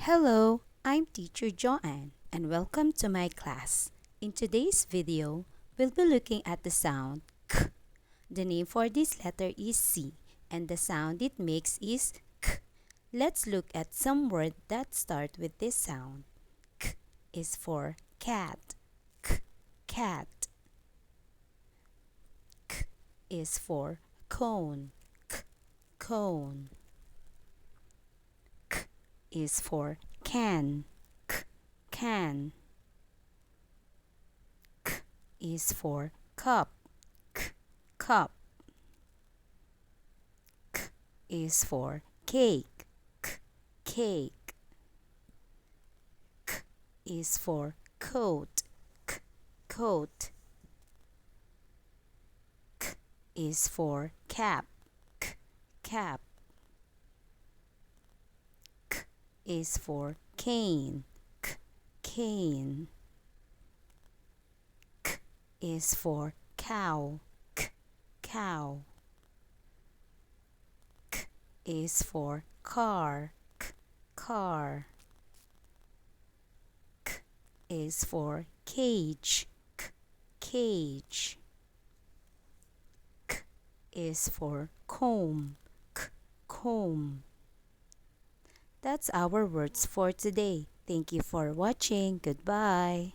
Hello, I'm Teacher Joanne and welcome to my class. In today's video, we'll be looking at the sound K. The name for this letter is C and the sound it makes is K. Let's look at some words that start with this sound. K is for cat. K, cat. K is for cone. K, cone. K is for can. K, can. K is for cup. K, cup. K is for cake. K, cake. K is for coat. K, coat. K is for cap. K, cap. K is for cane. K, cane. K is for cow. K, cow. K is for car. K, car. K is for cage. K, cage. K is for comb. K, comb. That's our words for today. Thank you for watching. Goodbye.